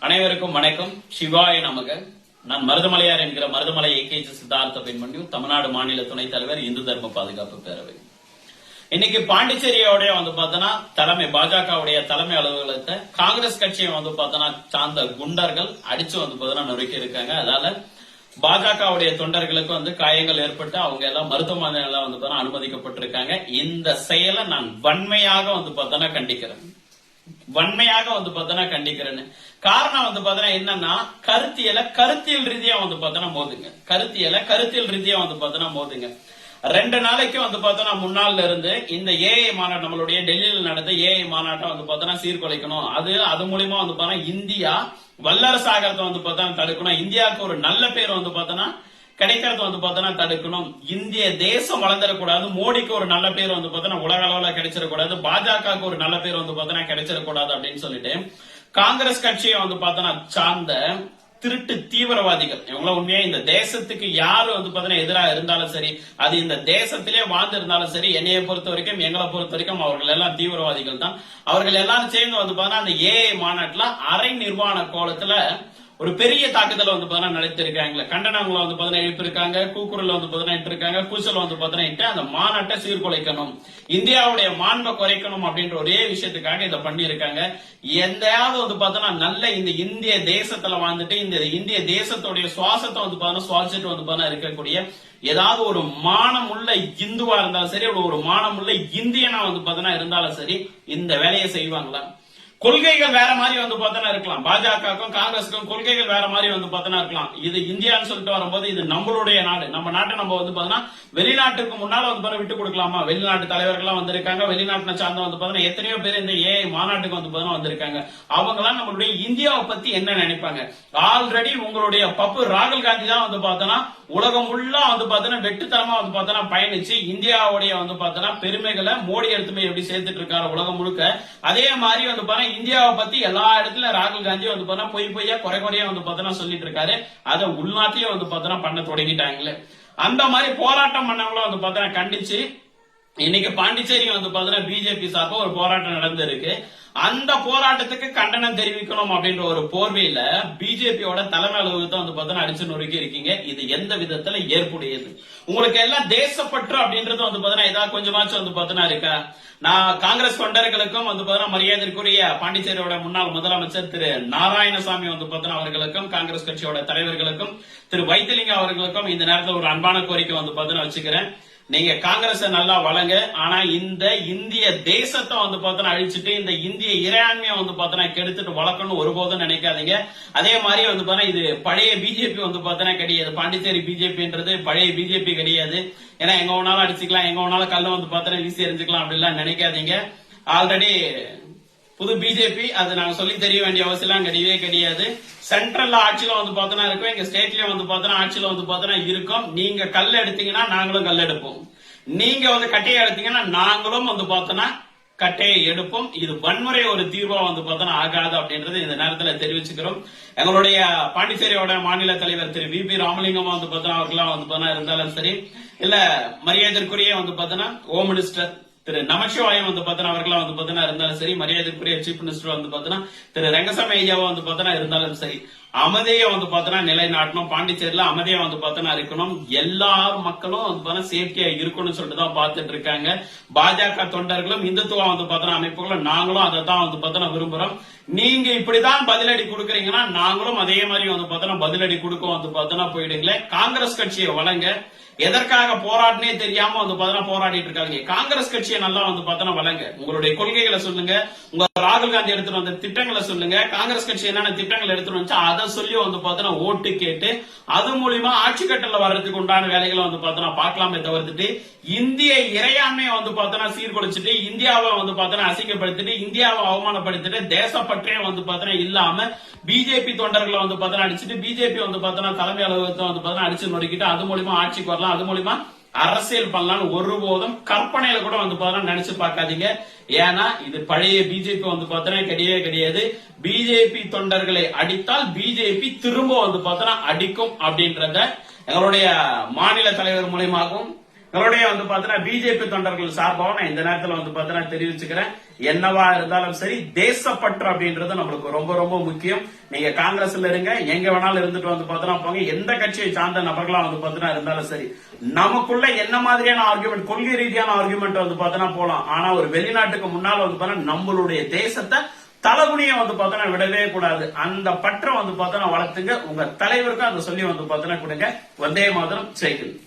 அனைவருக்கும் வணக்கம். சிவாய நமக. நான் மருதமலையார் என்கிற மருதமலை ஏகேஜி சித்தார்த்த பெண்மணியும் தமிழ்நாடு மாநில துணைத் தலைவர் இந்து தர்ம பாதுகாப்பு பேரவை. இன்னைக்கு பாண்டிச்சேரியோட பார்த்தோன்னா தலைமை பாஜகவுடைய தலைமை அலுவலகத்தை காங்கிரஸ் கட்சியை பார்த்தோன்னா சார்ந்த குண்டர்கள் அடிச்சு நொறுக்கி இருக்காங்க. அதனால பாஜகவுடைய தொண்டர்களுக்கு காயங்கள் ஏற்பட்டு அவங்க எல்லாம் மருத்துவமனையில அனுமதிக்கப்பட்டிருக்காங்க. இந்த செயலை நான் வன்மையாக கண்டிக்கிறேன். கண்டிக்கிறேன்னு காரணம் என்னன்னா கருத்தியல் ரீதியா மோதுங்க. கருத்தியல் ரீதியா மோதுங்க. 2 நாளைக்கு முன்னால இருந்து இந்த ஏஐ மாநாடு நம்மளுடைய டெல்லியில் நடந்த ஏஐ மாநாட்டை சீர்குலைக்கணும். அது மூலியமா இந்தியா வல்லரசு ஆகிறத தடுக்கணும். இந்தியாவுக்கு ஒரு நல்ல பேர் கிடைக்கிறது தடுக்கணும். இந்திய தேசம் வளர்ந்துடக்கூடாது. மோடிக்கு ஒரு நல்ல பேர் உலக அளவுல கிடைச்சிடக்கூடாது. பாஜகவுக்கு ஒரு நல்ல பேர் கிடைச்சிடக்கூடாது அப்படின்னு சொல்லிட்டு காங்கிரஸ் கட்சியை சார்ந்த திருட்டு தீவிரவாதிகள் இவங்கள உண்மையா இந்த தேசத்துக்கு யாரு எதிராக இருந்தாலும் சரி, அது இந்த தேசத்திலே வாழ்ந்து இருந்தாலும் சரி, என்னைய பொறுத்த வரைக்கும் எங்களை பொறுத்த வரைக்கும் அவர்கள் எல்லாம் தீவிரவாதிகள் தான். அவர்கள் எல்லாரும் சேர்ந்து அந்த ஏஐ மாநாட்டுல அரை நிர்வாண கோலத்துல ஒரு பெரிய தாக்குதல நடத்திருக்காங்க. கண்டனங்களை எழுப்பியிருக்காங்க. கூக்குரல் இட்டிருக்காங்க. கூச்சல் இட்டு அந்த மாநாட்டை சீர்குலைக்கணும், இந்தியாவுடைய மாண்பை குறைக்கணும் அப்படின்ற ஒரே விஷயத்துக்காக இதை பண்ணிருக்காங்க. எந்தாவது நல்ல இந்த இந்திய தேசத்துல வாழ்ந்துட்டு இந்த இந்திய தேசத்துடைய சுவாசத்தை சுவாசிட்டு இருக்கக்கூடிய ஏதாவது ஒரு மானமுள்ள இந்துவா இருந்தாலும் சரி, ஒரு மானமுள்ள இந்தியனா இருந்தாலும் சரி, இந்த வேலையை செய்வாங்களா? கொள்கைகள் வேற மாதிரி இருக்கலாம். பாஜகவுக்கும் காங்கிரஸுக்கும் கொள்கைகள் வேற மாதிரி இருக்கலாம். இது இந்தியான்னு சொல்லிட்டு வரும்போது இது நம்மளுடைய நாடு. நம்ம நாட்டை நம்ம வெளிநாட்டுக்கு முன்னால விட்டு கொடுக்கலாமா? வெளிநாட்டு தலைவர்கள் வந்திருக்காங்க. வெளிநாட்டை சார்ந்த எத்தனையோ பேர் இந்த ஏஐ மாநாட்டுக்கு வந்திருக்காங்க. அவங்க எல்லாம் நம்மளுடைய இந்தியாவை பத்தி என்ன நினைப்பாங்க? ஆல்ரெடி உங்களுடைய பப்பு ராகுல் காந்தி தான் உலகம் ஃபுல்லா வெட்டுத்தனமா பயணிச்சு இந்தியாவுடைய பெருமைகளை மோடி எடுத்துமே எப்படி சேர்த்துட்டு இருக்காரு உலகம் முழுக்க. அதே மாதிரி இந்தியாவை பத்தி எல்லா இடத்துல ராகுல் காந்தி பொய்யா குறையா சொல்லிட்டு இருக்காரு. அதை உள்நாட்டிலேயே பண்ண தொடங்கிட்டாங்களே. அந்த மாதிரி போராட்டம் பண்ணவங்களும் கண்டிச்சு இன்னைக்கு பாண்டிச்சேரி பிஜேபி சார்பா ஒரு போராட்டம் நடந்திருக்கு. அந்த போராட்டத்துக்கு கண்டனம் தெரிவிக்கணும் அப்படின்ற ஒரு போர்வையில பிஜேபியோட தலைமை அலுவலகத்தை அடிச்சு நொறுக்கி இருக்கீங்க. இது எந்த விதத்துல ஏற்புடையது? உங்களுக்கு எல்லாம் தேசப்பற்று அப்படின்றது ஏதாவது கொஞ்சமாச்சும் இருக்கா? நான் காங்கிரஸ் தொண்டர்களுக்கும் மரியாதைக்குரிய பாண்டிச்சேரியோட முன்னாள் முதலமைச்சர் திரு நாராயணசாமி அவர்களுக்கும் காங்கிரஸ் கட்சியோட தலைவர்களுக்கும் திரு வைத்திலிங்க அவர்களுக்கும் இந்த நேரத்தில் ஒரு அன்பான கோரிக்கை வச்சுக்கிறேன். நீங்க காங்கிரஸ் நல்லா வழங்க. ஆனா இந்த இந்திய தேசத்தை அழிச்சுட்டு இந்த இந்திய இறையாண்மையை கெடுத்துட்டு வளர்க்கணும் ஒருபோதும் நினைக்காதீங்க. அதே மாதிரி இது பழைய பிஜேபி கிடையாது. பாண்டிச்சேரி பிஜேபின்றது பழைய பிஜேபி கிடையாது. ஏன்னா எங்க வேணாலும் அடிச்சுக்கலாம், எங்க வேணாலும் கல்ல வீசி எரிஞ்சுக்கலாம் அப்படிலாம் நினைக்காதீங்க. ஆல்ரெடி புது பிஜேபி, அது நாங்க சொல்லி தெரிய வேண்டிய அவசியம் கிடையவே கிடையாது. சென்ட்ரல்ல ஆட்சியில இருக்கும், எங்க ஸ்டேட்லயும் ஆட்சியில இருக்கும். நீங்க கல் எடுத்தீங்கன்னா நாங்களும் கல் எடுப்போம். நீங்க கட்டையை எடுத்தீங்கன்னா நாங்களும் கட்டையை எடுப்போம். இது வன்முறை ஒரு தீர்வா ஆகாது அப்படின்றது இந்த நேரத்தில் தெரிவிச்சுக்கிறோம். எங்களுடைய பாண்டிச்சேரியோட மாநில தலைவர் திரு வி ராமலிங்கம் அவர்களாம் இருந்தாலும் சரி, இல்ல மரியாதைக்குரிய ஹோம் மினிஸ்டர் திரு நமச்சிவாயம் அவர்களா இருந்தாலும் சரி, மரியாதைக்குரிய சீஃப் மினிஸ்டர் திரு ரங்கசாமி ஐயாவா இருந்தாலும் சரி, அமைதியை நிலைநாட்டணும். பாண்டிச்சேரியில அமைதியா இருக்கணும். எல்லாரும் மக்களும் சேஃப்டியா இருக்கணும்னு சொல்லிட்டு தான் பார்த்துட்டு இருக்காங்க. பாஜக தொண்டர்களும் இந்துத்துவ அமைப்புகளும் நாங்களும் அதை தான் விரும்புறோம். நீங்க இப்படிதான் பதிலடி கொடுக்கறீங்கன்னா நாங்களும் அதே மாதிரி பதிலடி கொடுக்க போயிடுங்களே. காங்கிரஸ் கட்சியை வழங்க. எதற்காக போராட்டினே தெரியாம போராடிட்டு இருக்காங்க. காங்கிரஸ் கட்சியை நல்லா வழங்க. உங்களுடைய கொள்கைகளை சொல்லுங்க. உங்க ராகுல் காந்தி எடுத்துட்டு வந்த திட்டங்களை சொல்லுங்க. காங்கிரஸ் கட்சி என்னென்ன திட்டங்கள் எடுத்துட்டு வந்துச்சு அதை சொல்லி ஓட்டு கேட்டு அது மூலியமா ஆட்சி கட்டல வர்றதுக்கு உண்டான வேலைகளை பார்க்கலாமே தவிர்த்துட்டு இந்திய இறையாண்மையை சீர்குலைச்சிட்டு இந்தியாவை அசிங்கப்படுத்திட்டு இந்தியாவை அவமானப்படுத்திட்டு தேசப்பற்றே இல்லாம பிஜேபி தொண்டர்களை அடிச்சுட்டு பிஜேபி தலைமை அலுவலகத்தை அடிச்சு நொறுக்கிட்டு அது மூலியமா ஆட்சிக்கு வரலாம், அது மூலியமா அரசியல் பண்ணலாம்னு ஒருபோதும் கற்பனையில கூட நினைச்சு பார்க்காதீங்க. ஏன்னா இது பழைய பிஜேபி கிடையவே கிடையாது. பிஜேபி தொண்டர்களை அடித்தால் பிஜேபி திரும்ப அடிக்கும் அப்படின்றத எங்களுடைய மாநில தலைவர் மூலியமாகவும் எங்களுடைய வந்து பாத்தீங்கன்னா பிஜேபி தொண்டர்கள் சார்பாக நான் இந்த நேரத்துல வந்து பாத்தீங்கன்னா தெரிவிச்சுக்கிறேன். என்னவா இருந்தாலும் சரி, தேசப்பற்று அப்படின்றது நம்மளுக்கு ரொம்ப ரொம்ப முக்கியம். நீங்க காங்கிரஸ்ல இருங்க, எங்க வேணாலும் இருந்துட்டு வந்து பாத்தீங்கன்னா போங்க, எந்த கட்சியை சார்ந்த நபர்களா வந்து பாத்தீங்கன்னா இருந்தாலும் சரி, நமக்குள்ள என்ன மாதிரியான ஆர்குமெண்ட், கொள்கை ரீதியான ஆர்குமெண்ட் வந்து பாத்தீங்கன்னா போலாம். ஆனா ஒரு வெளிநாட்டுக்கு முன்னால வந்து பாத்தீங்கன்னா நம்மளுடைய தேசத்தை தலகுனிய வந்து பாத்தீங்கன்னா விடவே கூடாது. அந்த பற்ற வந்து பாத்தீங்கன்னா வளர்த்துங்க. உங்க தலைவருக்கு அதை சொல்லி வந்து பாத்தீங்கன்னா கொடுங்க. வந்தே மாதரம் ஜெய் ஹிந்த்.